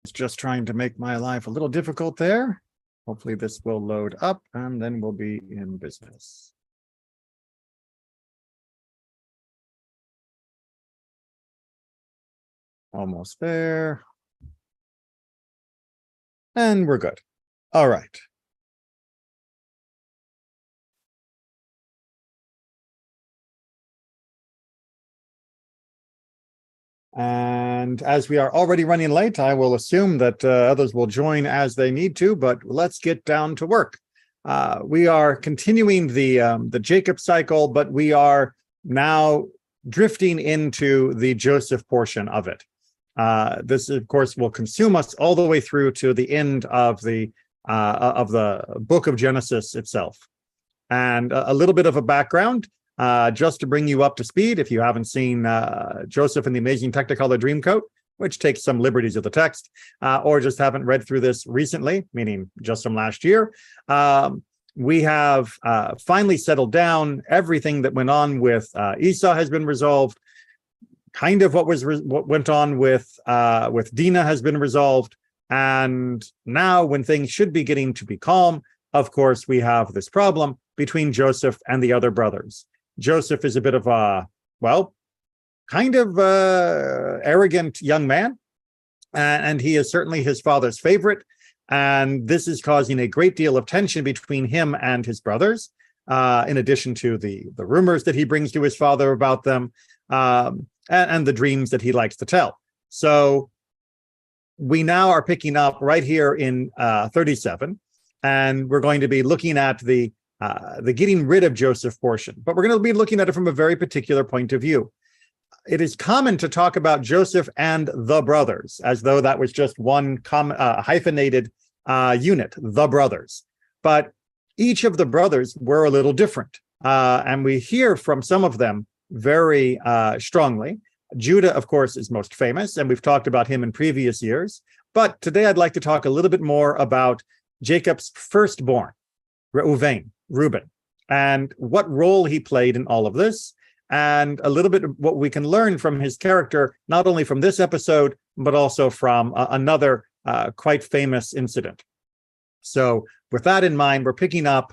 It's just trying to make my life a little difficult there. Hopefully this will load up and then we'll be in business. Almost there. And we're good. All right. And as we are already running late, I will assume that others will join as they need to, but let's get down to work. We are continuing the Jacob cycle, but we are now drifting into the Joseph portion of it. This, of course, will consume us all the way through to the end of the book of Genesis itself. And a little bit of a background. Just to bring you up to speed, if you haven't seen Joseph and the Amazing Technicolor Dreamcoat, which takes some liberties of the text, or just haven't read through this recently, meaning just from last year, we have finally settled down. Everything that went on with Esau has been resolved. Kind of what went on with Dinah has been resolved. And now when things should be getting to be calm, of course, we have this problem between Joseph and the other brothers. Joseph is a bit of a, well, kind of arrogant young man, and he is certainly his father's favorite. And this is causing a great deal of tension between him and his brothers, in addition to the rumors that he brings to his father about them, and the dreams that he likes to tell. So we now are picking up right here in 37, and we're going to be looking at the getting rid of Joseph portion, but we're going to be looking at it from a very particular point of view. It is common to talk about Joseph and the brothers as though that was just one hyphenated unit, the brothers. But each of the brothers were a little different, and we hear from some of them very strongly. Judah, of course, is most famous, and we've talked about him in previous years. But today I'd like to talk a little bit more about Jacob's firstborn, Reuben, and what role he played in all of this, and a little bit of what we can learn from his character, not only from this episode, but also from another quite famous incident. So with that in mind, we're picking up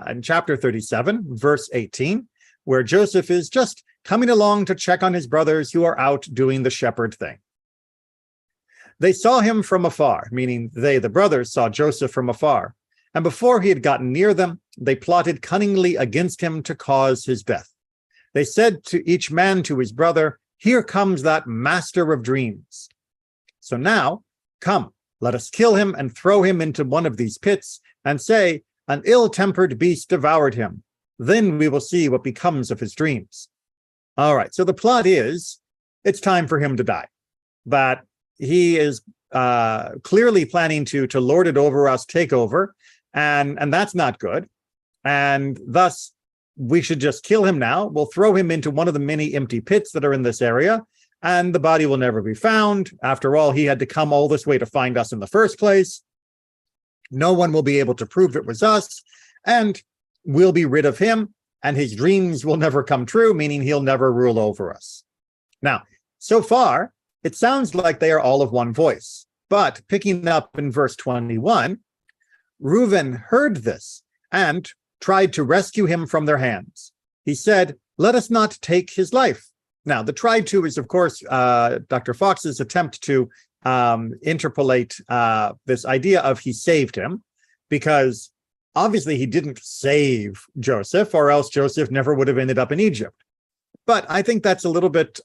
in chapter 37, verse 18, where Joseph is just coming along to check on his brothers who are out doing the shepherd thing. They saw him from afar, meaning they, the brothers, saw Joseph from afar. And before he had gotten near them, they plotted cunningly against him to cause his death. They said to each man to his brother, "Here comes that master of dreams. So now, come, let us kill him and throw him into one of these pits and say, an ill-tempered beast devoured him. Then we will see what becomes of his dreams." All right, so the plot is, it's time for him to die. But he is clearly planning to lord it over us, take over. And that's not good. And thus, we should just kill him now. We'll throw him into one of the many empty pits that are in this area, and the body will never be found. After all, he had to come all this way to find us in the first place. No one will be able to prove it was us, and we'll be rid of him, and his dreams will never come true, meaning he'll never rule over us. Now, so far, it sounds like they are all of one voice. But picking up in verse 21, Reuben heard this and tried to rescue him from their hands. He said, "Let us not take his life." Now, the tried to is, of course, Dr. Fox's attempt to interpolate this idea of he saved him, because obviously he didn't save Joseph, or else Joseph never would have ended up in Egypt. But I think that's a little bit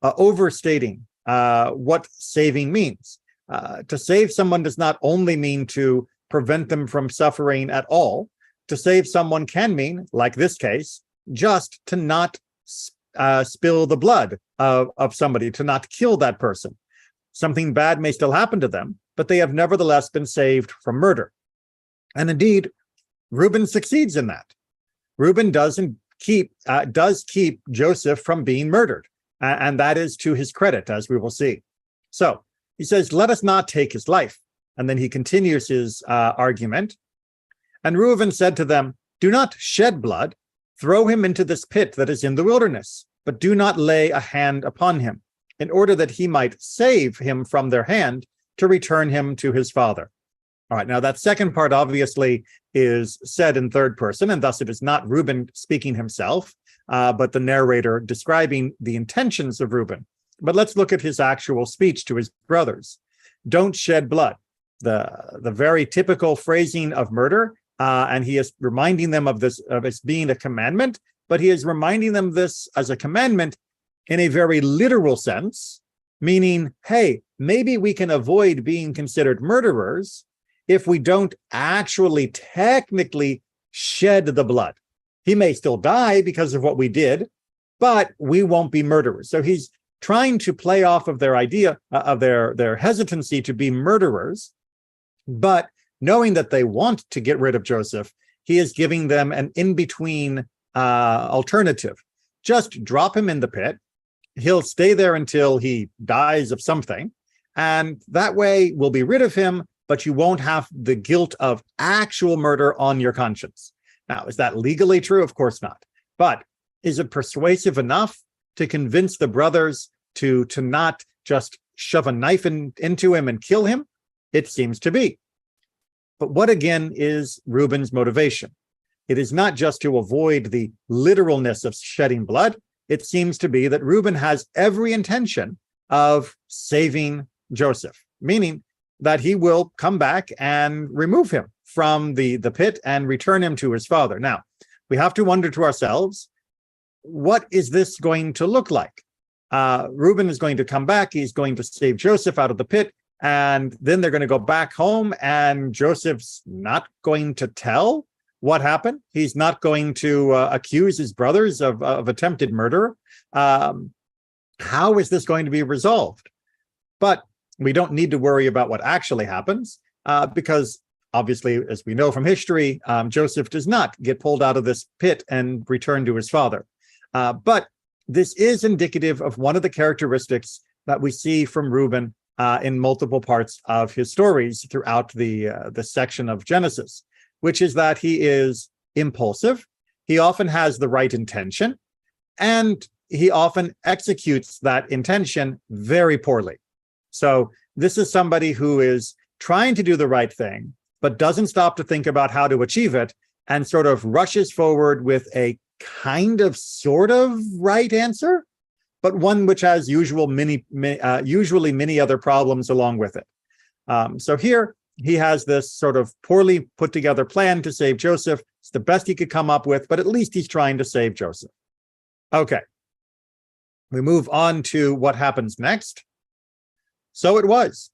overstating what saving means. To save someone does not only mean to prevent them from suffering at all. To save someone can mean, like this case, just to not spill the blood of somebody, to not kill that person. Something bad may still happen to them, but they have nevertheless been saved from murder. And indeed, Reuben succeeds in that. Reuben does keep Joseph from being murdered, and that is to his credit, as we will see. So he says, "Let us not take his life." And then he continues his argument. And Reuben said to them, "Do not shed blood. Throw him into this pit that is in the wilderness, but do not lay a hand upon him, in order that he might save him from their hand, to return him to his father. All right, now that second part obviously is said in third person, and thus it is not Reuben speaking himself, but the narrator describing the intentions of Reuben. But let's look at his actual speech to his brothers. Don't shed blood. The very typical phrasing of murder, and he is reminding them of this, of it being a commandment, but he is reminding them this as a commandment in a very literal sense, meaning, hey, maybe we can avoid being considered murderers if we don't actually technically shed the blood. He may still die because of what we did, but we won't be murderers. So he's trying to play off of their idea of their hesitancy to be murderers, but knowing that they want to get rid of Joseph, he is giving them an in-between alternative. Just drop him in the pit. He'll stay there until he dies of something, and that way we'll be rid of him, but you won't have the guilt of actual murder on your conscience. Now, is that legally true? Of course not. But is it persuasive enough to convince the brothers to not just shove a knife into him and kill him? It seems to be. But what again is Reuben's motivation? It is not just to avoid the literalness of shedding blood. It seems to be that Reuben has every intention of saving Joseph, meaning that he will come back and remove him from the pit and return him to his father. Now, we have to wonder to ourselves, what is this going to look like? Reuben is going to come back. He's going to save Joseph out of the pit. And then they're going to go back home, and Joseph's not going to tell what happened. He's not going to accuse his brothers of attempted murder. How is this going to be resolved? But we don't need to worry about what actually happens, because obviously, as we know from history, Joseph does not get pulled out of this pit and return to his father. But this is indicative of one of the characteristics that we see from Reuben in multiple parts of his stories throughout the section of Genesis, which is that he is impulsive. He often has the right intention, and he often executes that intention very poorly. So this is somebody who is trying to do the right thing, but doesn't stop to think about how to achieve it, and sort of rushes forward with a kind of sort of right answer, but one which has usually many other problems along with it. So here he has this sort of poorly put together plan to save Joseph. It's the best he could come up with, but at least he's trying to save Joseph. Okay, we move on to what happens next. So it was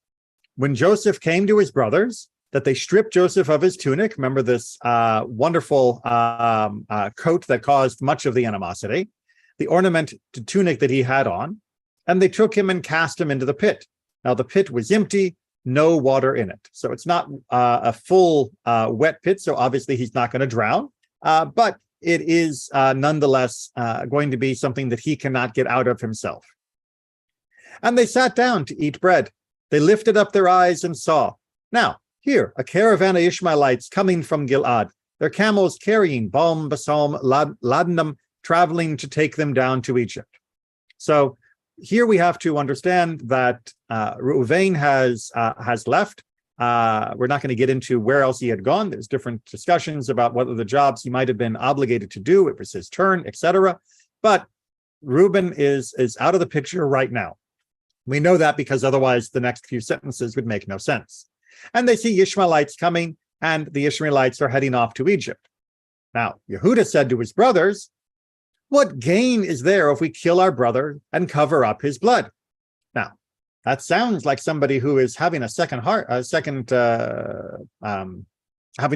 when Joseph came to his brothers that they stripped Joseph of his tunic. Remember this wonderful coat that caused much of the animosity, the ornamented tunic that he had on, and they took him and cast him into the pit. Now the pit was empty, no water in it. So it's not a full wet pit, so obviously he's not going to drown, but it is nonetheless going to be something that he cannot get out of himself. And they sat down to eat bread. They lifted up their eyes and saw, now, here, a caravan of Ishmaelites coming from Gilead, their camels carrying balm, balsam, laudanum, traveling to take them down to Egypt. So here we have to understand that Reuven has left. We're not going to get into where else he had gone. There's different discussions about whether the jobs he might have been obligated to do, it was his turn, etc. But Reuben is out of the picture right now. We know that because otherwise the next few sentences would make no sense. And they see Ishmaelites coming, and the Ishmaelites are heading off to Egypt. Now, Yehuda said to his brothers, what gain is there if we kill our brother and cover up his blood? Now, that sounds like somebody who is having a second having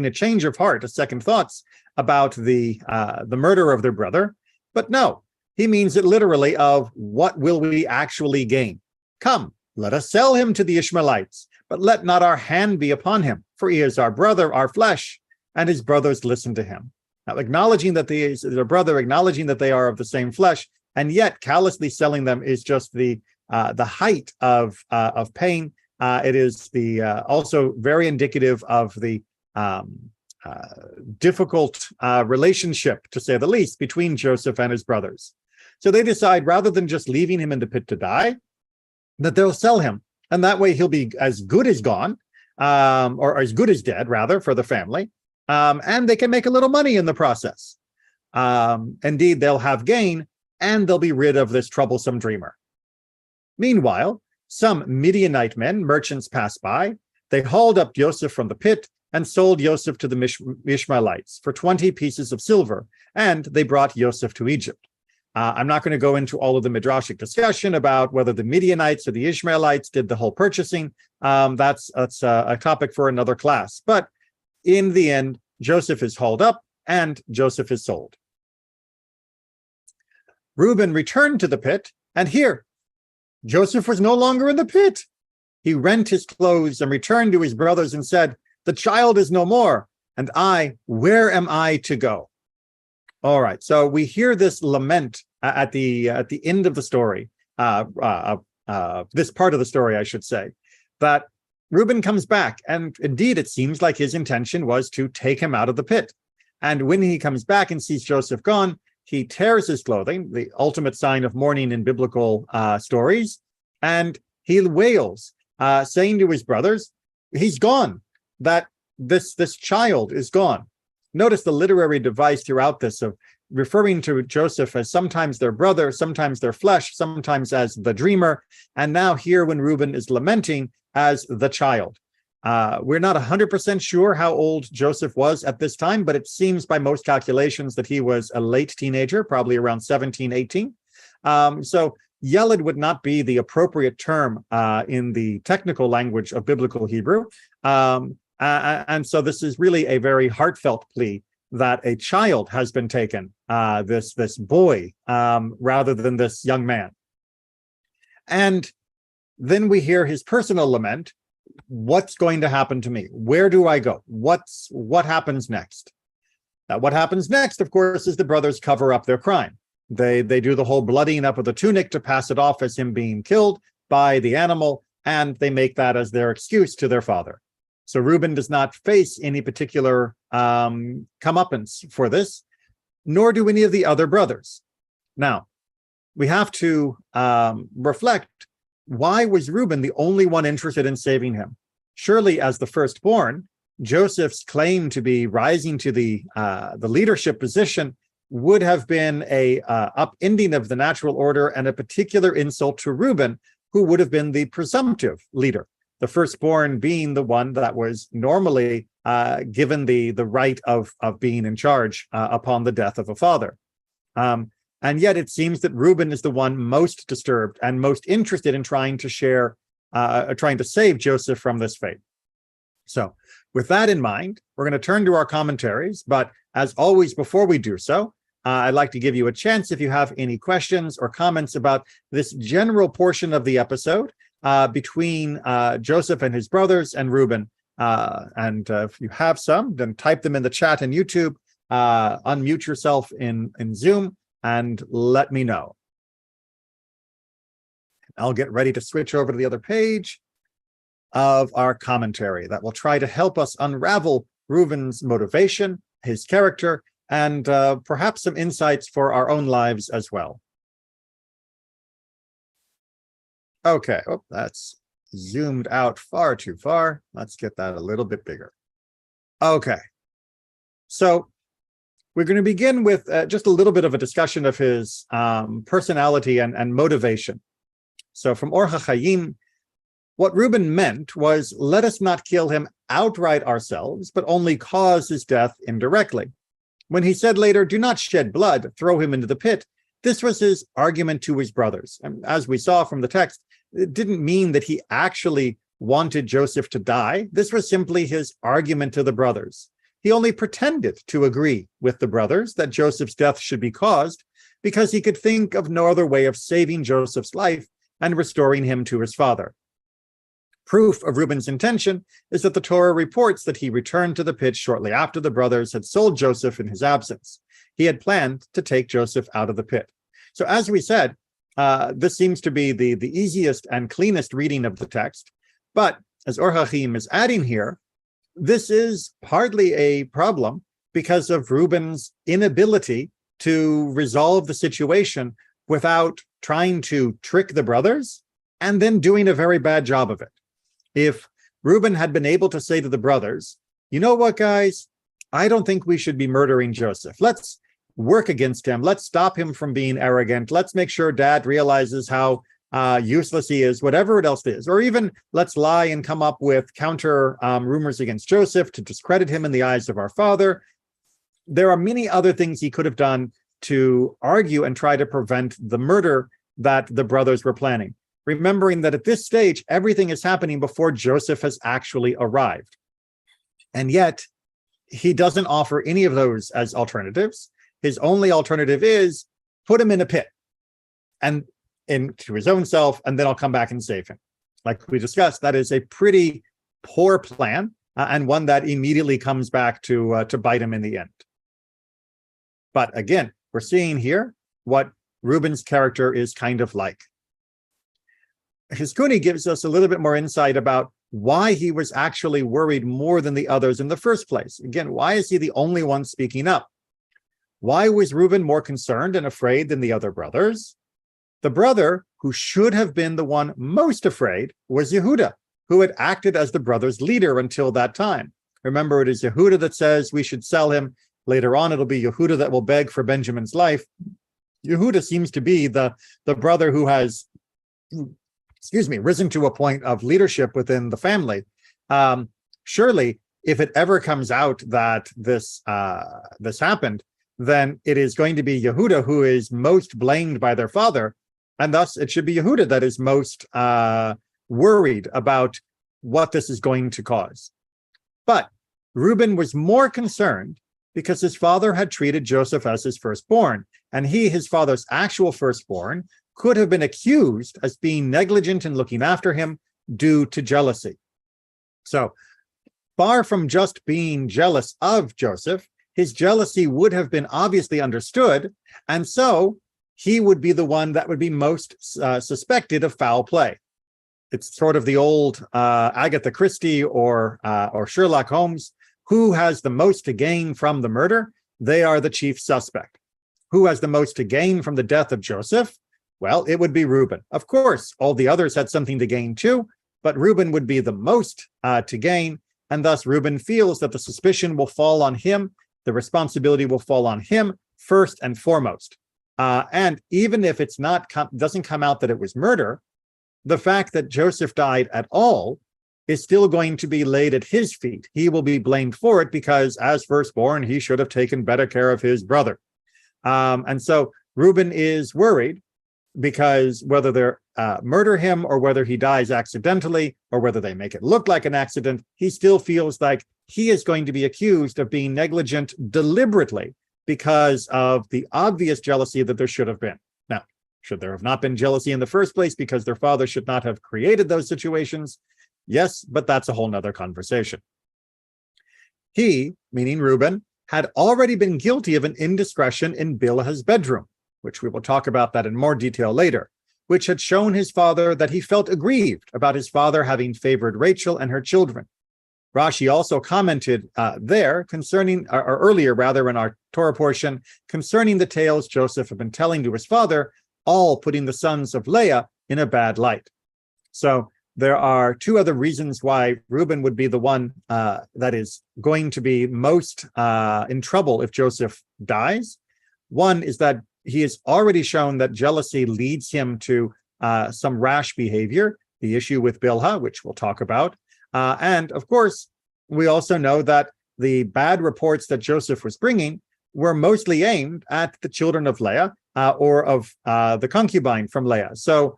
a change of heart, a second thoughts about the murder of their brother. But no, he means it literally of what will we actually gain? Come, let us sell him to the Ishmaelites, but let not our hand be upon him, for he is our brother, our flesh, and his brothers listen to him. Now, acknowledging that he is their brother, acknowledging that they are of the same flesh, and yet callously selling them is just the height of pain. It is the also very indicative of the difficult relationship, to say the least, between Joseph and his brothers. So they decide, rather than just leaving him in the pit to die, that they'll sell him And that way he'll be as good as gone, or as good as dead, rather, for the family. And they can make a little money in the process. Indeed, they'll have gain, and they'll be rid of this troublesome dreamer. Meanwhile, some Midianite men, merchants, passed by. They hauled up Yosef from the pit and sold Yosef to the Ishmaelites for 20 pieces of silver, and they brought Yosef to Egypt. I'm not going to go into all of the Midrashic discussion about whether the Midianites or the Ishmaelites did the whole purchasing. That's a topic for another class. But in the end, Joseph is hauled up and Joseph is sold. Reuben returned to the pit, and here, Joseph was no longer in the pit. He rent his clothes and returned to his brothers and said, "The child is no more, and where am I to go?" All right, so we hear this lament at the end of the story, this part of the story, I should say, that Reuben comes back, and indeed it seems like his intention was to take him out of the pit. And when he comes back and sees Joseph gone, he tears his clothing, the ultimate sign of mourning in biblical stories, and he wails, saying to his brothers, he's gone, that this child is gone. Notice the literary device throughout this of referring to Joseph as sometimes their brother, sometimes their flesh, sometimes as the dreamer, and now here when Reuben is lamenting as the child. We're not 100% sure how old Joseph was at this time, but it seems by most calculations that he was a late teenager, probably around 17, 18. So Yeled would not be the appropriate term in the technical language of biblical Hebrew. And so this is really a very heartfelt plea that a child has been taken, this boy, rather than this young man. And then we hear his personal lament. What's going to happen to me? Where do I go? What happens next? Now, what happens next, of course, is the brothers cover up their crime. They do the whole bloodying up of the tunic to pass it off as him being killed by the animal, and they make that as their excuse to their father. So Reuben does not face any particular comeuppance for this, nor do any of the other brothers. Now, we have to reflect, why was Reuben the only one interested in saving him? Surely, as the firstborn, Joseph's claim to be rising to the leadership position would have been a upending of the natural order and a particular insult to Reuben, who would have been the presumptive leader, the firstborn being the one that was normally given the right of being in charge upon the death of a father. And yet it seems that Reuben is the one most disturbed and most interested in trying to save Joseph from this fate. So with that in mind, we're going to turn to our commentaries. But as always, before we do so, I'd like to give you a chance if you have any questions or comments about this general portion of the episode between Joseph and his brothers and Reuben. And if you have some, then type them in the chat in YouTube, unmute yourself in Zoom, and let me know. I'll get ready to switch over to the other page of our commentary that will try to help us unravel Reuben's motivation, his character, and perhaps some insights for our own lives as well. Okay, that's zoomed out far too far. Let's get that a little bit bigger. Okay, so we're going to begin with just a little bit of a discussion of his personality and motivation. So from Or HaChaim, what Reuben meant was, let us not kill him outright ourselves, but only cause his death indirectly. When he said later, do not shed blood, throw him into the pit, this was his argument to his brothers. And as we saw from the text, it didn't mean that he actually wanted Joseph to die. This was simply his argument to the brothers. He only pretended to agree with the brothers that Joseph's death should be caused because he could think of no other way of saving Joseph's life and restoring him to his father. Proof of Reuben's intention is that the Torah reports that he returned to the pit shortly after the brothers had sold Joseph in his absence. He had planned to take Joseph out of the pit. So as we said, this seems to be the easiest and cleanest reading of the text. But as Or HaChaim is adding here, this is partly a problem because of Reuben's inability to resolve the situation without trying to trick the brothers and then doing a very bad job of it. If Reuben had been able to say to the brothers, you know what, guys, I don't think we should be murdering Joseph. Let's work against him. Let's stop him from being arrogant. Let's make sure dad realizes how useless he is, whatever it else is. Or even let's lie and come up with counter rumors against Joseph to discredit him in the eyes of our father. There are many other things he could have done to argue and try to prevent the murder that the brothers were planning, remembering that at this stage, everything is happening before Joseph has actually arrived. And yet, he doesn't offer any of those as alternatives. His only alternative is put him in a pit and into his own self, and then I'll come back and save him. Like we discussed, that is a pretty poor plan, and one that immediately comes back to bite him in the end. But again, we're seeing here what Reuben's character is kind of like. Hizkuni gives us a little bit more insight about why he was actually worried more than the others in the first place. Again, why is he the only one speaking up? Why was Reuben more concerned and afraid than the other brothers? The brother who should have been the one most afraid was Yehuda, who had acted as the brothers' leader until that time. Remember, it is Yehuda that says we should sell him. Later on, it'll be Yehuda that will beg for Benjamin's life. Yehuda seems to be the brother who has, risen to a point of leadership within the family. Surely, if it ever comes out that this happened, then it is going to be Yehuda who is most blamed by their father, and thus it should be Yehuda that is most worried about what this is going to cause. But Reuben was more concerned because his father had treated Joseph as his firstborn, and he, his father's actual firstborn, could have been accused as being negligent in looking after him due to jealousy. So, far from just being jealous of Joseph, his jealousy would have been obviously understood, and so he would be the one that would be most suspected of foul play. It's sort of the old Agatha Christie or Sherlock Holmes. Who has the most to gain from the murder? They are the chief suspect. Who has the most to gain from the death of Joseph? Well, it would be Reuben. Of course, all the others had something to gain too, but Reuben would be the most to gain, and thus Reuben feels that the suspicion will fall on him, the responsibility will fall on him first and foremost. And even if it's doesn't come out that it was murder, the fact that Joseph died at all is still going to be laid at his feet. He will be blamed for it because as firstborn, he should have taken better care of his brother. And so Reuben is worried because whether they murder him or whether he dies accidentally or whether they make it look like an accident, he still feels like he is going to be accused of being negligent deliberately because of the obvious jealousy that there should have been. Now, should there have not been jealousy in the first place because their father should not have created those situations? Yes, but that's a whole nother conversation. He, meaning Reuben, had already been guilty of an indiscretion in Bilhah's bedroom, which we will talk about that in more detail later, which had shown his father that he felt aggrieved about his father having favored Rachel and her children. Rashi also commented earlier in our Torah portion, concerning the tales Joseph had been telling to his father, all putting the sons of Leah in a bad light. So there are two other reasons why Reuben would be the one that is going to be most in trouble if Joseph dies. One is that he has already shown that jealousy leads him to some rash behavior, the issue with Bilhah, which we'll talk about. And of course, we also know that the bad reports that Joseph was bringing were mostly aimed at the children of Leah or of the concubine from Leah. So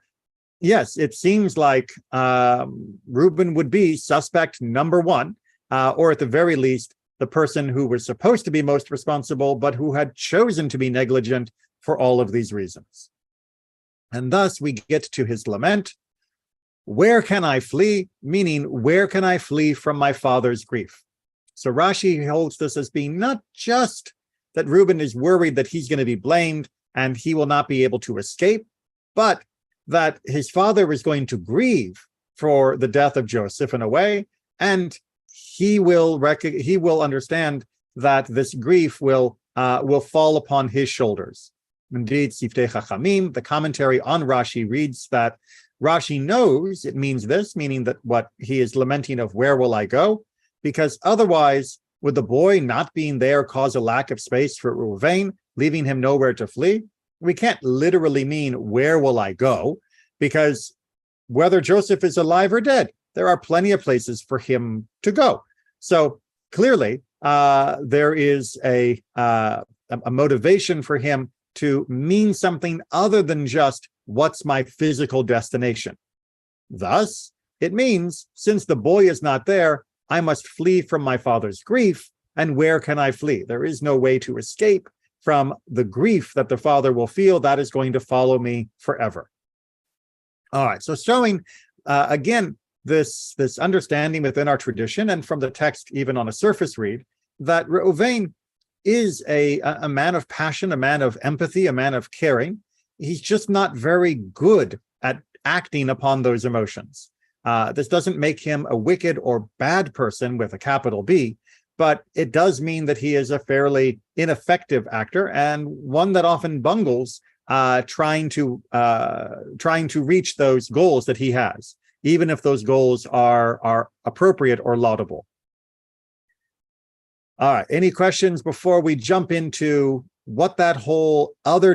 yes, it seems like Reuben would be suspect number one, or at the very least, the person who was supposed to be most responsible, but who had chosen to be negligent for all of these reasons. And thus we get to his lament. Where can I flee? Meaning, where can I flee from my father's grief? So Rashi holds this as being not just that Reuben is worried that he's going to be blamed and he will not be able to escape, but that his father is going to grieve for the death of Joseph in a way, and he will understand that this grief will fall upon his shoulders. Indeed, Siftei Chachamim, the commentary on Rashi, reads that Rashi knows it means this, meaning that what he is lamenting of where will I go? Because otherwise, would the boy not being there cause a lack of space for Reuven, leaving him nowhere to flee? We can't literally mean where will I go, because whether Joseph is alive or dead, there are plenty of places for him to go. So clearly, there is a motivation for him to mean something other than just what's my physical destination. Thus, it means since the boy is not there, I must flee from my father's grief. And where can I flee? There is no way to escape from the grief that the father will feel. That is going to follow me forever. All right, so showing, again, this understanding within our tradition and from the text, even on a surface read, that Reuven is a man of passion, a man of empathy, a man of caring. He's just not very good at acting upon those emotions. This doesn't make him a wicked or bad person with a capital B, but it does mean that he is a fairly ineffective actor and one that often bungles trying to reach those goals that he has, even if those goals are appropriate or laudable. All right, any questions before we jump into what that whole other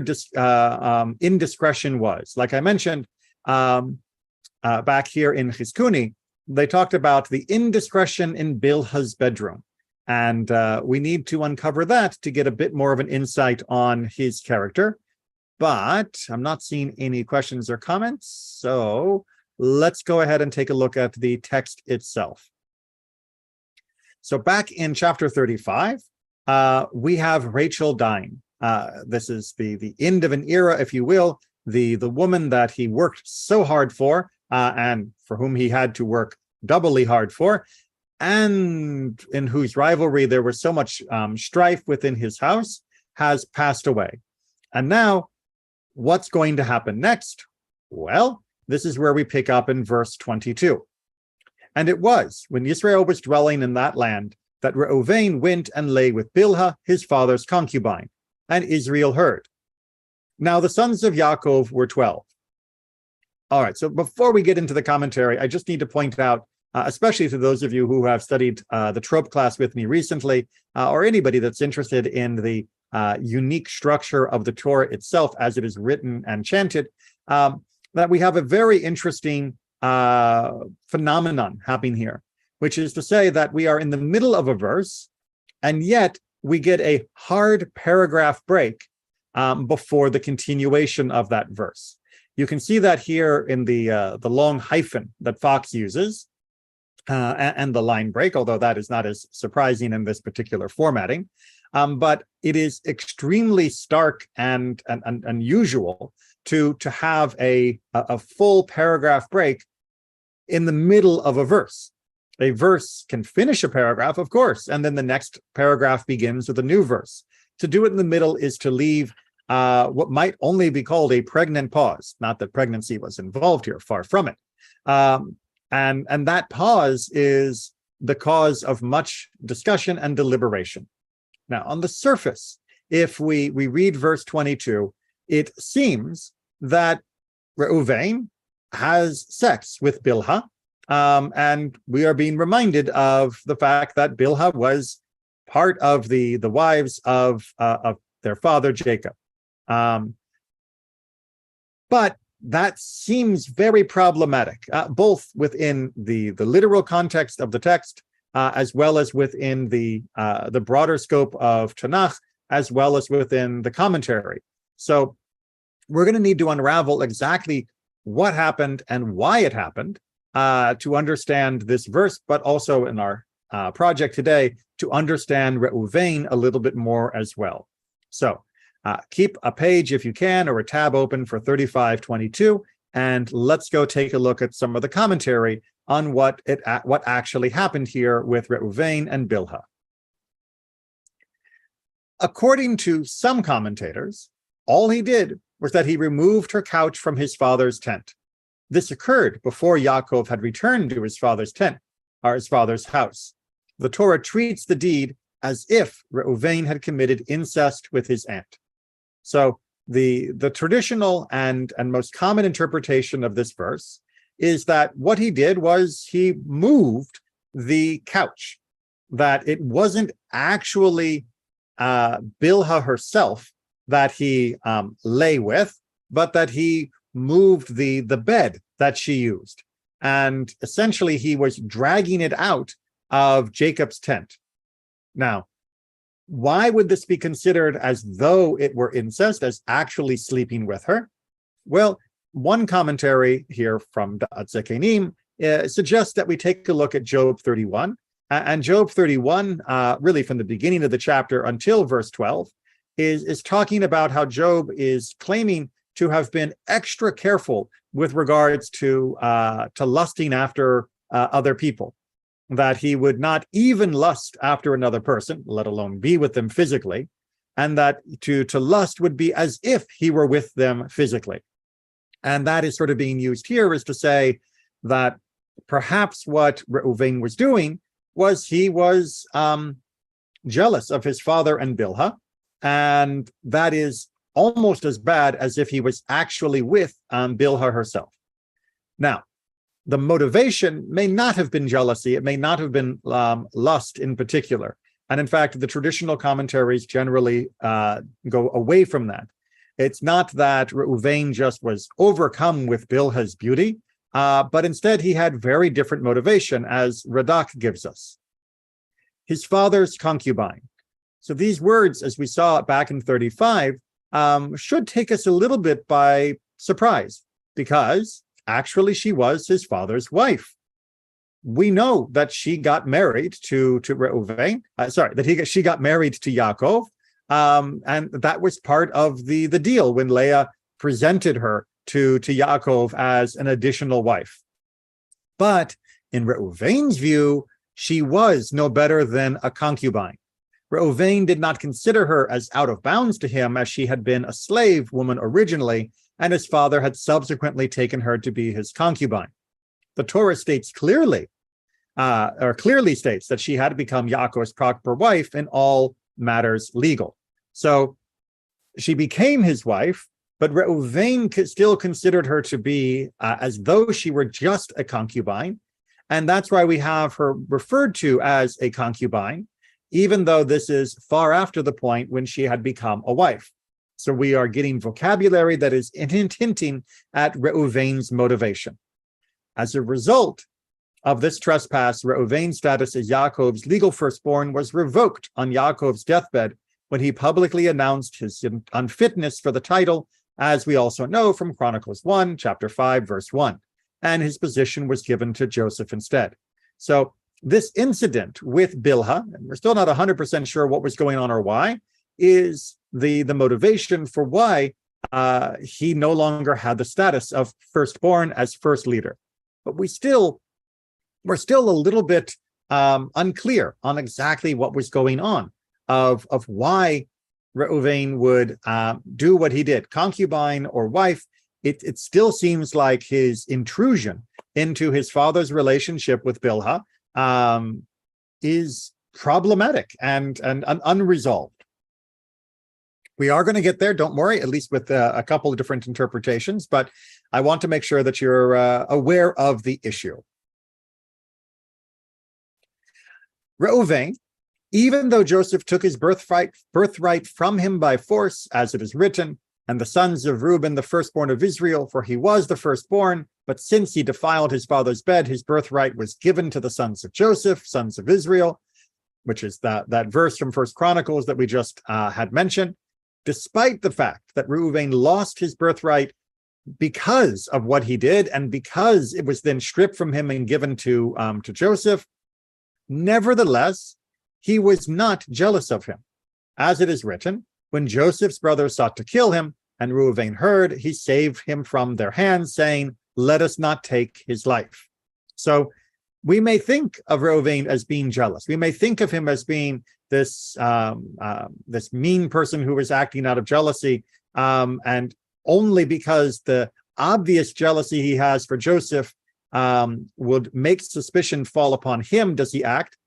indiscretion was? Like I mentioned, back here in Chizkuni, they talked about the indiscretion in Bilha's bedroom. And we need to uncover that to get a bit more of an insight on his character. But I'm not seeing any questions or comments. So let's go ahead and take a look at the text itself. So back in chapter 35, we have Rachel dying. This is the end of an era, if you will, the woman that he worked so hard for, and for whom he had to work doubly hard for, and in whose rivalry there was so much strife within his house, has passed away. And now, what's going to happen next? Well, this is where we pick up in verse 22. And it was, when Israel was dwelling in that land, that Reuven went and lay with Bilhah, his father's concubine, and Israel heard. Now the sons of Yaakov were 12. All right, so before we get into the commentary, I just need to point out, especially to those of you who have studied the trope class with me recently, or anybody that's interested in the unique structure of the Torah itself as it is written and chanted, that we have a very interesting phenomenon happening here, which is to say that we are in the middle of a verse, and yet we get a hard paragraph break before the continuation of that verse. You can see that here in the long hyphen that Fox uses, and the line break, although that is not as surprising in this particular formatting. But it is extremely stark and unusual to have a full paragraph break in the middle of a verse. A verse can finish a paragraph, of course, and then the next paragraph begins with a new verse. To do it in the middle is to leave what might only be called a pregnant pause. Not that pregnancy was involved here, far from it. And that pause is the cause of much discussion and deliberation. Now, on the surface, if we read verse 22, it seems that Reuven has sex with Bilhah, and we are being reminded of the fact that Bilhah was part of the wives of their father Jacob. But that seems very problematic, both within the literal context of the text, as well as within the broader scope of Tanakh, as well as within the commentary. So we're going to need to unravel exactly what happened and why it happened to understand this verse, but also in our project today to understand Reuven a little bit more as well. So keep a page, if you can, or a tab open for 35:22, and let's go take a look at some of the commentary on what actually happened here with Reuven and Bilhah. According to some commentators, all he did was that he removed her couch from his father's tent. This occurred before Yaakov had returned to his father's tent, or his father's house. The Torah treats the deed as if Reuven had committed incest with his aunt. So the traditional and most common interpretation of this verse is that what he did was he moved the couch, that it wasn't actually Bilhah herself that he lay with, but that he moved the bed that she used. And essentially, he was dragging it out of Jacob's tent. Now, why would this be considered as though it were incest, as actually sleeping with her? Well, one commentary here from Da'at Zekenim suggests that we take a look at Job 31. And Job 31, really from the beginning of the chapter until verse 12, is talking about how Job is claiming to have been extra careful with regards to lusting after other people, that he would not even lust after another person, let alone be with them physically, and that to lust would be as if he were with them physically. And that is sort of being used here as to say that perhaps what Reuven was doing was he was jealous of his father and Bilhah, and that is almost as bad as if he was actually with Bilhah herself. Now, the motivation may not have been jealousy. It may not have been lust in particular. And in fact, the traditional commentaries generally go away from that. It's not that Reuven just was overcome with Bilhah's beauty, but instead he had very different motivation, as Radak gives us. His father's concubine. So these words, as we saw back in 35, should take us a little bit by surprise, because actually she was his father's wife. We know that she got married to Reuven. She got married to Yaakov, and that was part of the deal when Leah presented her to Yaakov as an additional wife. But in Reuven's view, she was no better than a concubine. Reuven did not consider her as out of bounds to him, as she had been a slave woman originally, and his father had subsequently taken her to be his concubine. The Torah states clearly states that she had to become Yaakov's proper wife in all matters legal. So she became his wife, but Reuven still considered her to be as though she were just a concubine, and that's why we have her referred to as a concubine, even though this is far after the point when she had become a wife. So we are getting vocabulary that is hinting at Reuven's motivation. As a result of this trespass, Reuven's status as Yaakov's legal firstborn was revoked on Yaakov's deathbed when he publicly announced his unfitness for the title, as we also know from Chronicles 1, chapter 5, verse 1, and his position was given to Joseph instead. So this incident with Bilhah, and we're still not 100% sure what was going on or why, is the motivation for why he no longer had the status of firstborn as first leader. But we're still a little bit unclear on exactly what was going on, of why Reuven would do what he did, concubine or wife. It still seems like his intrusion into his father's relationship with Bilhah is problematic and unresolved. We are going to get there, don't worry, at least with a couple of different interpretations, but I want to make sure that you're aware of the issue. Reuven, even though Joseph took his birthright from him by force, as it is written, and the sons of Reuben, the firstborn of Israel, for he was the firstborn, but since he defiled his father's bed, his birthright was given to the sons of Joseph, sons of Israel, which is that verse from First Chronicles that we just had mentioned. Despite the fact that Reuven lost his birthright because of what he did, and because it was then stripped from him and given to Joseph, nevertheless, he was not jealous of him. As it is written, when Joseph's brothers sought to kill him, and Reuven heard, he saved him from their hands, saying, "Let us not take his life." So we may think of Reuven as being jealous. We may think of him as being this mean person who was acting out of jealousy, and only because the obvious jealousy he has for Joseph would make suspicion fall upon him does he act.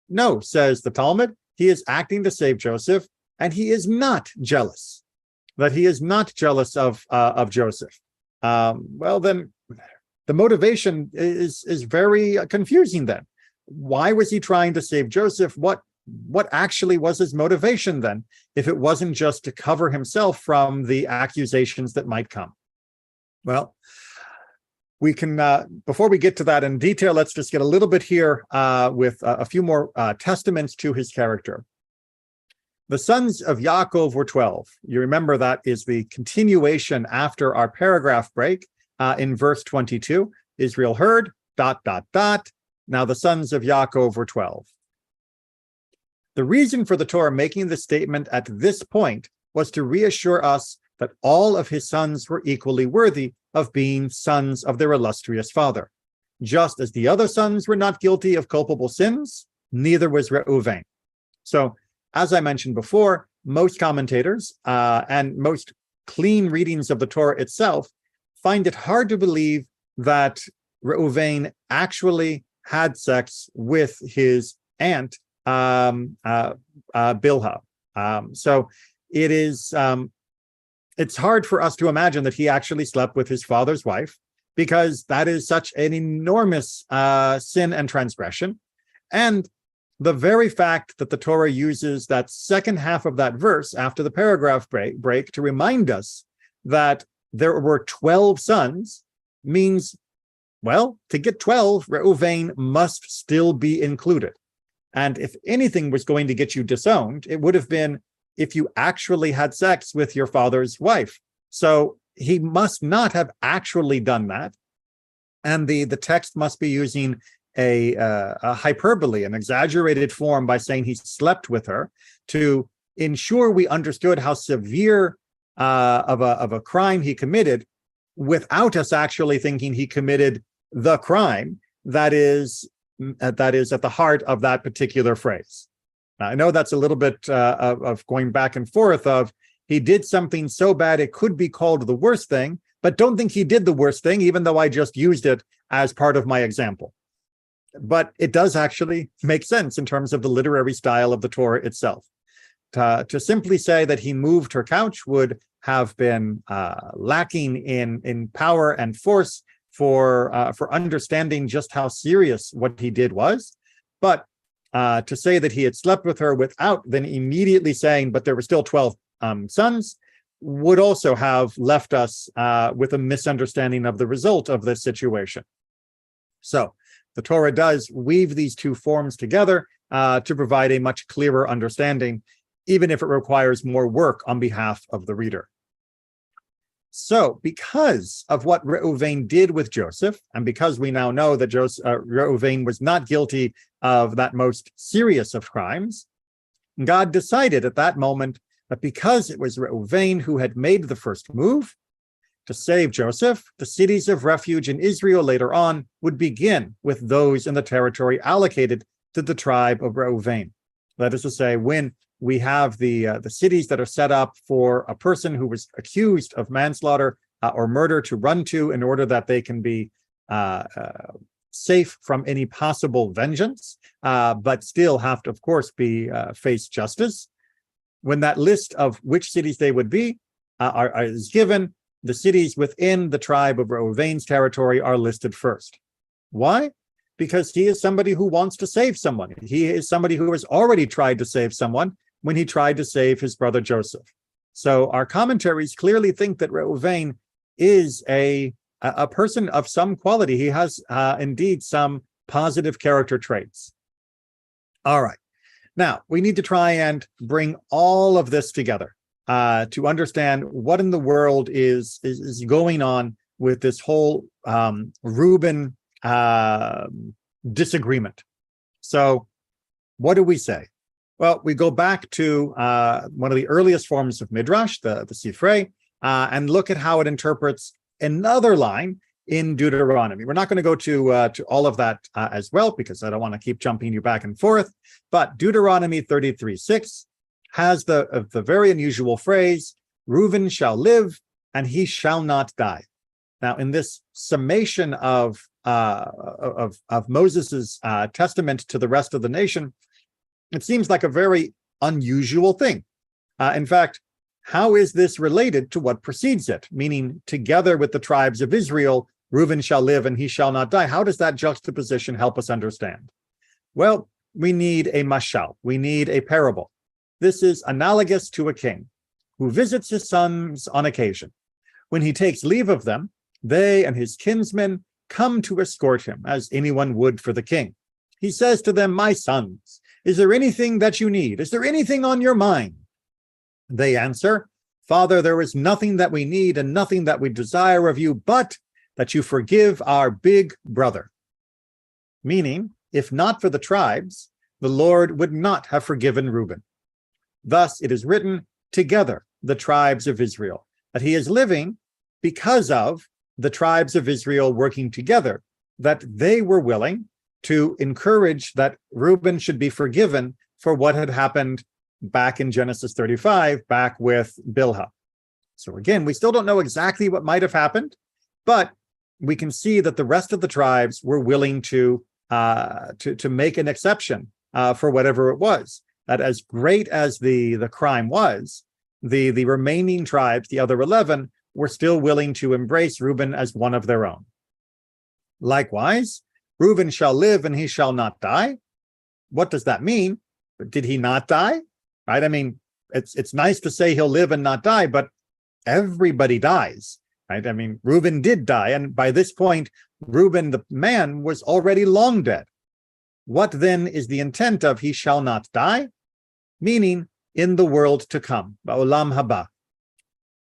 No, says the Talmud, he is acting to save Joseph, and he is not jealous. that he is not jealous of Joseph, well, then the motivation is very confusing then. Why was he trying to save Joseph? What actually was his motivation then, if it wasn't just to cover himself from the accusations that might come? Well, we can, before we get to that in detail, let's just get a little bit here with a few more testaments to his character. The sons of Yaakov were 12. You remember that is the continuation after our paragraph break in verse 22. Israel heard, ... Now the sons of Yaakov were 12. The reason for the Torah making the statement at this point was to reassure us that all of his sons were equally worthy of being sons of their illustrious father. Just as the other sons were not guilty of culpable sins, neither was Reuven. So, as I mentioned before, most commentators and most clean readings of the Torah itself find it hard to believe that Reuven actually had sex with his aunt, Bilhah. So it is, it's hard for us to imagine that he actually slept with his father's wife, because that is such an enormous sin and transgression. And the very fact that the Torah uses that second half of that verse after the paragraph break to remind us that there were 12 sons means, well, to get 12, Reuven must still be included. And if anything was going to get you disowned, it would have been if you actually had sex with your father's wife. So he must not have actually done that. And the text must be using a hyperbole, an exaggerated form, by saying he slept with her to ensure we understood how severe of a crime he committed, without us actually thinking he committed the crime that is at the heart of that particular phrase. Now, I know that's a little bit of going back and forth of he did something so bad it could be called the worst thing, but don't think he did the worst thing, even though I just used it as part of my example. But it does actually make sense in terms of the literary style of the Torah itself. To simply say that he moved her couch would have been lacking in power and force for understanding just how serious what he did was. But to say that he had slept with her without then immediately saying, but there were still 12 sons, would also have left us with a misunderstanding of the result of this situation. So the Torah does weave these two forms together to provide a much clearer understanding, even if it requires more work on behalf of the reader. So because of what Reuven did with Joseph, and because we now know that Reuven was not guilty of that most serious of crimes, God decided at that moment that because it was Reuven who had made the first move to save Joseph, the cities of refuge in Israel later on would begin with those in the territory allocated to the tribe of Reuven. That is to say, when we have the cities that are set up for a person who was accused of manslaughter or murder to run to in order that they can be safe from any possible vengeance, but still have to, of course, be face justice. When that list of which cities they would be is given, the cities within the tribe of Reuven's territory are listed first. Why? Because he is somebody who wants to save someone. He is somebody who has already tried to save someone when he tried to save his brother Joseph. So our commentaries clearly think that Reuven is a person of some quality. He has indeed some positive character traits. All right. Now, we need to try and bring all of this together to understand what in the world is going on with this whole Reuben disagreement. So what do we say? Well, we go back to one of the earliest forms of Midrash, the Sifrei, and look at how it interprets another line in Deuteronomy. We're not going to go to all of that as well, because I don't want to keep jumping you back and forth. But Deuteronomy 33:6 has the very unusual phrase, Reuven shall live and he shall not die. Now, in this summation of Moses's testament to the rest of the nation, it seems like a very unusual thing. In fact, how is this related to what precedes it? Meaning, together with the tribes of Israel, Reuben shall live and he shall not die. How does that juxtaposition help us understand? Well, we need a mashal. We need a parable. This is analogous to a king who visits his sons on occasion. When he takes leave of them, they and his kinsmen come to escort him, as anyone would for the king. He says to them, "My sons, is there anything that you need? Is there anything on your mind?" They answer, "Father, there is nothing that we need and nothing that we desire of you, but that you forgive our big brother." Meaning, if not for the tribes, the Lord would not have forgiven Reuben. Thus, it is written, together, the tribes of Israel, that he is living because of the tribes of Israel working together, that they were willing to encourage that Reuben should be forgiven for what had happened back in Genesis 35, back with Bilhah. So again, we still don't know exactly what might have happened, but we can see that the rest of the tribes were willing to make an exception for whatever it was. That as great as the crime was, the remaining tribes, the other 11, were still willing to embrace Reuben as one of their own. Likewise, Reuben shall live and he shall not die. What does that mean? Did he not die? Right? I mean, it's nice to say he'll live and not die, but everybody dies, right? I mean, Reuben did die, and by this point, Reuben, the man, was already long dead. What then is the intent of he shall not die? Meaning, in the world to come, ba'olam haba.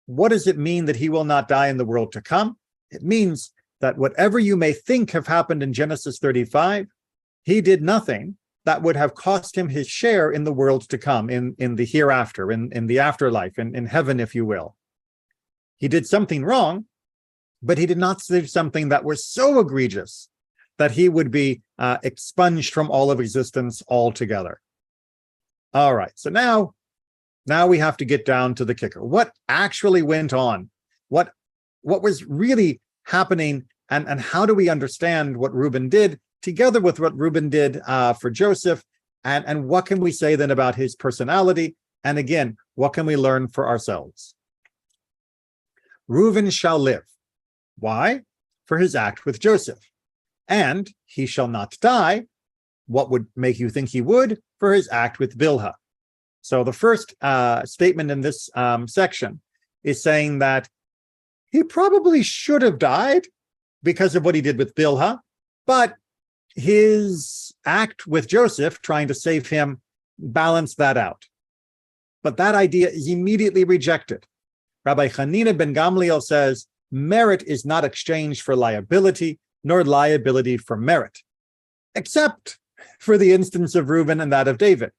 What does it mean that he will not die in the world to come? It means that whatever you may think have happened in Genesis 35, he did nothing that would have cost him his share in the world to come, in the hereafter, in the afterlife, in heaven, if you will. He did something wrong, but he did not do something that was so egregious that he would be expunged from all of existence altogether. All right, so now we have to get down to the kicker. What actually went on? What was really happening, and how do we understand what Reuben did together with what Reuben did for Joseph, and what can we say then about his personality? And again, what can we learn for ourselves? Reuben shall live. Why? For his act with Joseph. And he shall not die. What would make you think he would? For his act with Bilhah. So the first statement in this section is saying that he probably should have died because of what he did with Bilhah, but his act with Joseph, trying to save him, balanced that out. But that idea is immediately rejected. Rabbi Hanina ben Gamliel says, merit is not exchanged for liability, nor liability for merit, except for the instance of Reuben and that of David.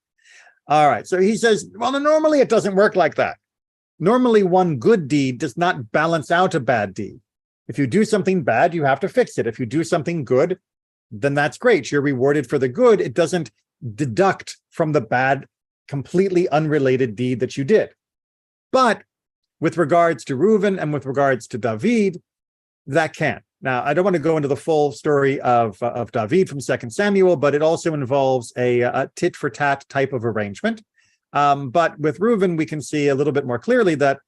All right, so he says, well, normally it doesn't work like that. Normally one good deed does not balance out a bad deed. If you do something bad, you have to fix it. If you do something good, then that's great. You're rewarded for the good. It doesn't deduct from the bad, completely unrelated deed that you did. But with regards to Reuben and with regards to David, that can. Now, I don't want to go into the full story of David from 2 Samuel, but it also involves a tit-for-tat type of arrangement. But with Reuben, we can see a little bit more clearly that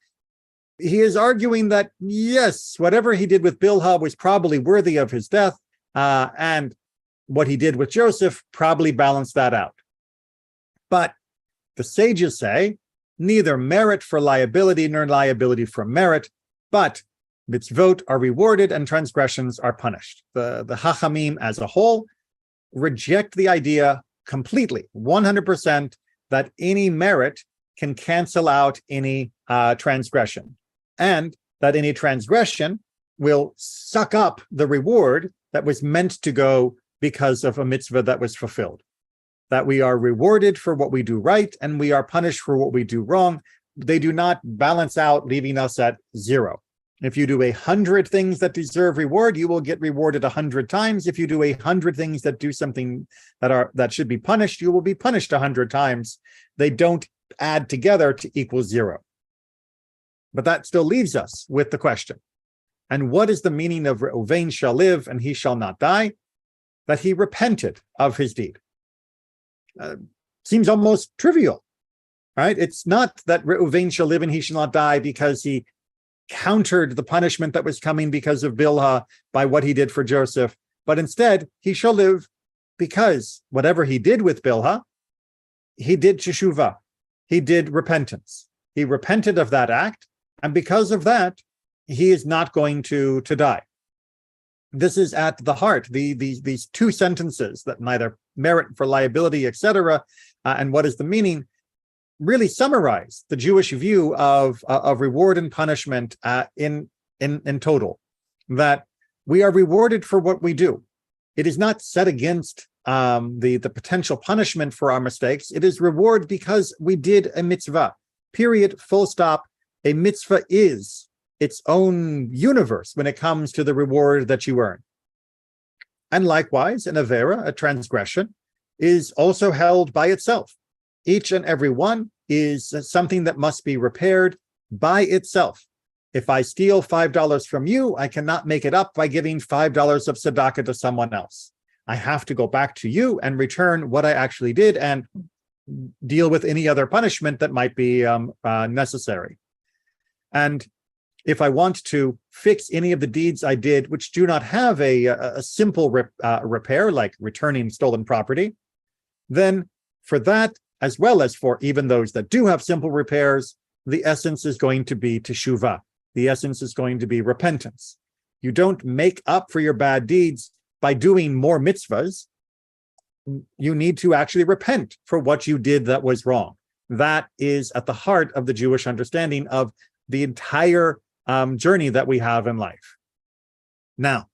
he is arguing that, yes, whatever he did with Bilhah was probably worthy of his death, and what he did with Joseph probably balanced that out. But the sages say, neither merit for liability nor liability for merit, but mitzvot are rewarded and transgressions are punished. The Hachamim as a whole reject the idea completely, 100%, that any merit can cancel out any transgression, and that any transgression will suck up the reward that was meant to go because of a mitzvah that was fulfilled. That we are rewarded for what we do right, and we are punished for what we do wrong. They do not balance out, leaving us at zero. If you do 100 things that deserve reward, you will get rewarded 100 times. If you do 100 things that do something that should be punished, you will be punished 100 times. They don't add together to equal zero. But that still leaves us with the question. And what is the meaning of Reuven shall live and he shall not die? That he repented of his deed. Seems almost trivial. right? It's not that Reuven shall live and he shall not die because he countered the punishment that was coming because of Bilhah by what he did for Joseph, but instead he shall live because whatever he did with Bilhah, he did teshuvah, he did repentance. He repented of that act, and because of that, he is not going to die. This is at the heart. These two sentences that neither merit for liability, etc., and what is the meaning, really summarize the Jewish view of reward and punishment in total. That we are rewarded for what we do. It is not set against the potential punishment for our mistakes. It is reward because we did a mitzvah. Period. Full stop. A mitzvah is its own universe when it comes to the reward that you earn. And likewise, an avera, a transgression, is also held by itself. Each and every one is something that must be repaired by itself. If I steal $5 from you, I cannot make it up by giving $5 of tzedakah to someone else. I have to go back to you and return what I actually did and deal with any other punishment that might be necessary. And if I want to fix any of the deeds I did, which do not have a simple repair, like returning stolen property, then for that, as well as for even those that do have simple repairs, the essence is going to be teshuvah. The essence is going to be repentance. You don't make up for your bad deeds by doing more mitzvahs. You need to actually repent for what you did that was wrong. That is at the heart of the Jewish understanding of the entire journey that we have in life. Now,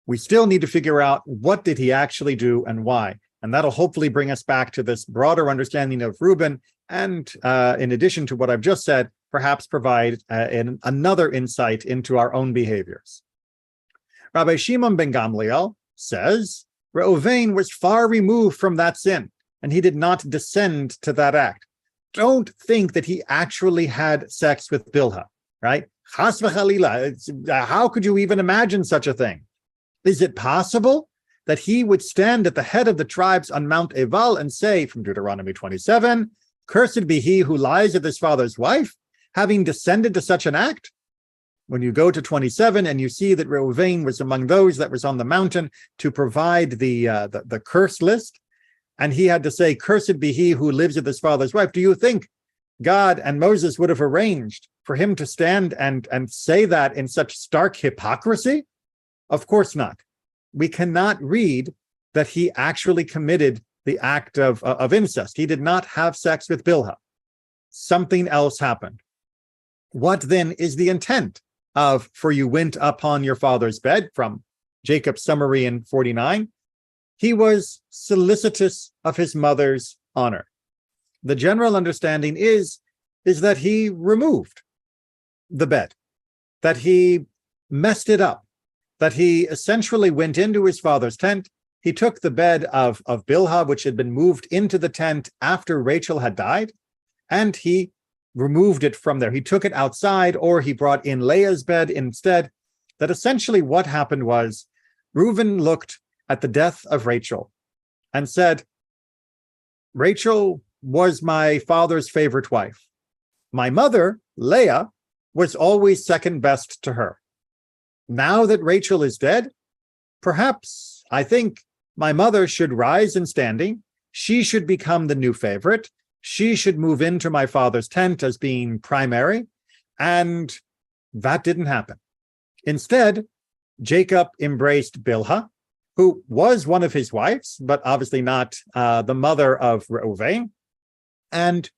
we still need to figure out what did he actually do and why. And that'll hopefully bring us back to this broader understanding of Reuben, and in addition to what I've just said, perhaps provide another insight into our own behaviors. Rabbi Shimon ben Gamliel says, Reuven was far removed from that sin, and he did not descend to that act. Don't think that he actually had sex with Bilhah, right? Chas v'chalila. How could you even imagine such a thing? Is it possible that he would stand at the head of the tribes on Mount Ebal and say, from Deuteronomy 27, cursed be he who lies with his father's wife, having descended to such an act? When you go to 27 and you see that Reuven was among those that was on the mountain to provide the curse list, and he had to say, cursed be he who lives with his father's wife, do you think God and Moses would have arranged for him to stand and say that in such stark hypocrisy? Of course not. We cannot read that he actually committed the act of incest. He did not have sex with Bilhah. Something else happened. What then is the intent of, for you went upon your father's bed, from Jacob's summary in 49? He was solicitous of his mother's honor. The general understanding is that he removed the bed, that he messed it up, that he essentially went into his father's tent. He took the bed of Bilhah, which had been moved into the tent after Rachel had died, and he removed it from there. He took it outside, or he brought in Leah's bed instead. That essentially what happened was Reuven looked at the death of Rachel and said, Rachel was my father's favorite wife. My mother, Leah, was always second best to her. Now that Rachel is dead, perhaps I think my mother should rise in standing. She should become the new favorite. She should move into my father's tent as being primary. And that didn't happen. Instead, Jacob embraced Bilhah, who was one of his wives, but obviously not the mother of Reuven. And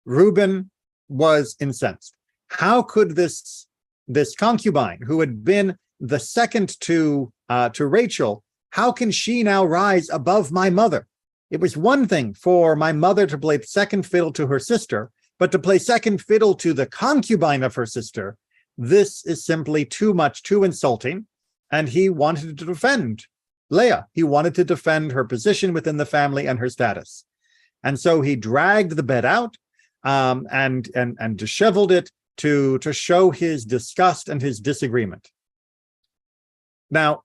Reuben was incensed. How could this concubine, who had been the second to Rachel, how can she now rise above my mother? It was one thing for my mother to play second fiddle to her sister, but to play second fiddle to the concubine of her sister, this is simply too much, too insulting. And he wanted to defend Leah. He wanted to defend her position within the family and her status. And so he dragged the bed out and disheveled it to show his disgust and his disagreement. Now,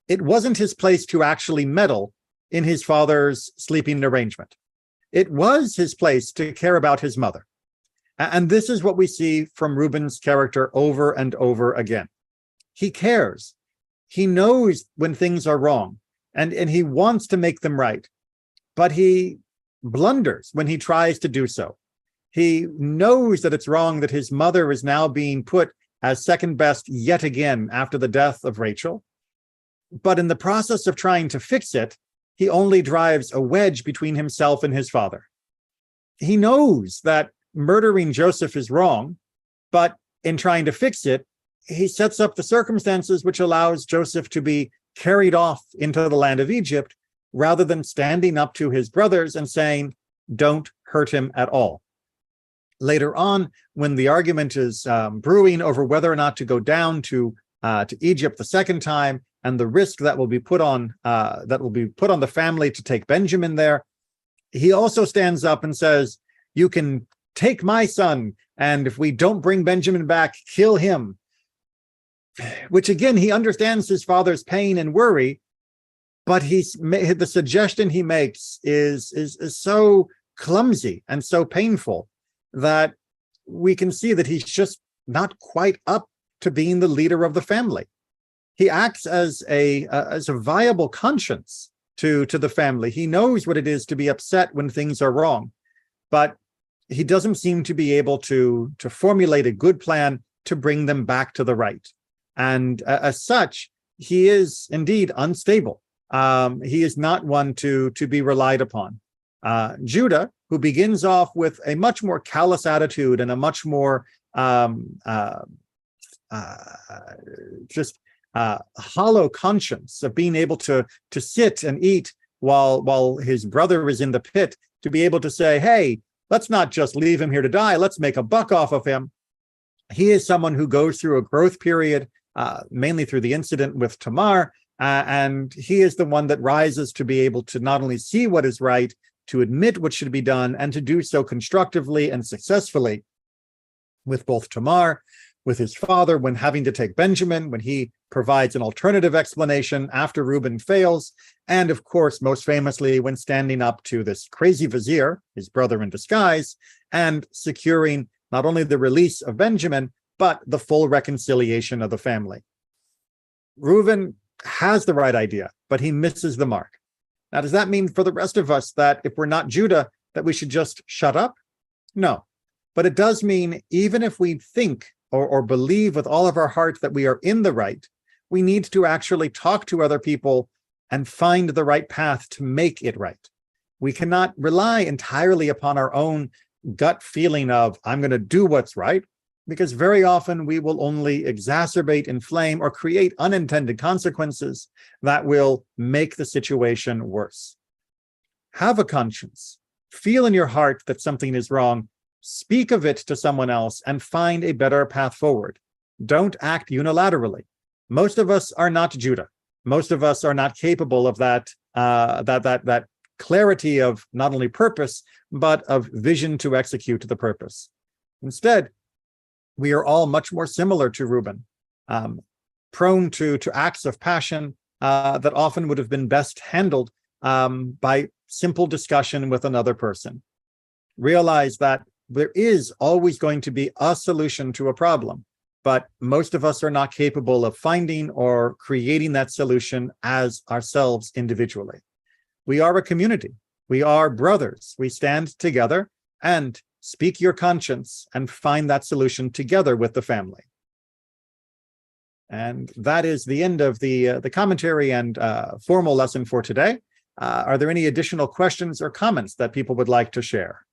it wasn't his place to actually meddle in his father's sleeping arrangement. it was his place to care about his mother. And this is what we see from Reuben's character over and over again. He cares. He knows when things are wrong, and he wants to make them right, but he blunders when he tries to do so. He knows that it's wrong that his mother is now being put as second best yet again after the death of Rachel. But in the process of trying to fix it, he only drives a wedge between himself and his father. He knows that murdering Joseph is wrong, but in trying to fix it, he sets up the circumstances which allows Joseph to be carried off into the land of Egypt, rather than standing up to his brothers and saying, don't hurt him at all. Later on, when the argument is brewing over whether or not to go down to Egypt the second time, and the risk that will be put on the family to take Benjamin there, he also stands up and says, you can take my son, and if we don't bring Benjamin back, kill him. Which again, he understands his father's pain and worry, but the suggestion he makes is so clumsy and so painful that we can see that he's just not quite up to being the leader of the family. He acts as a viable conscience to the family. He knows what it is to be upset when things are wrong, but he doesn't seem to be able to formulate a good plan to bring them back to the right. And as such, he is indeed unstable. He is not one to be relied upon. Judah, who begins off with a much more callous attitude and a much more hollow conscience of being able to sit and eat while his brother is in the pit, to be able to say, hey, let's not just leave him here to die, let's make a buck off of him. He is someone who goes through a growth period, mainly through the incident with Tamar, and he is the one that rises to be able to not only see what is right, to admit what should be done, and to do so constructively and successfully with both Tamar, with his father when having to take Benjamin, when he provides an alternative explanation after Reuben fails, and of course, most famously, when standing up to this crazy vizier, his brother in disguise, and securing not only the release of Benjamin, but the full reconciliation of the family. Reuben has the right idea, but he misses the mark. Now, does that mean for the rest of us that if we're not Judah, that we should just shut up? No, but it does mean even if we think or believe with all of our heart that we are in the right, we need to actually talk to other people and find the right path to make it right. We cannot rely entirely upon our own gut feeling of, I'm going to do what's right, because very often we will only exacerbate, inflame, or create unintended consequences that will make the situation worse. Have a conscience. Feel in your heart that something is wrong. Speak of it to someone else and find a better path forward. Don't act unilaterally. Most of us are not Judah. Most of us are not capable of that clarity of not only purpose, but of vision to execute the purpose. Instead, we are all much more similar to Reuben, prone to acts of passion that often would have been best handled by simple discussion with another person. Realize that there is always going to be a solution to a problem, but most of us are not capable of finding or creating that solution as ourselves individually. We are a community. We are brothers. We stand together and speak your conscience and find that solution together with the family. And that is the end of the commentary and formal lesson for today. Are there any additional questions or comments that people would like to share?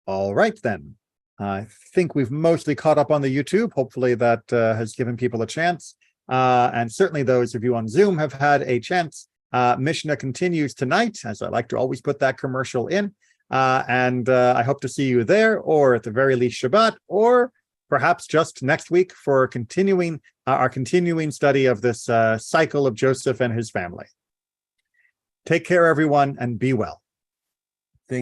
All right, then. I think we've mostly caught up on the YouTube. Hopefully that has given people a chance. And certainly those of you on Zoom have had a chance. Mishnah continues tonight, as I like to always put that commercial in. And I hope to see you there, or at the very least Shabbat, or perhaps just next week for continuing our continuing study of this cycle of Joseph and his family. Take care, everyone, and be well.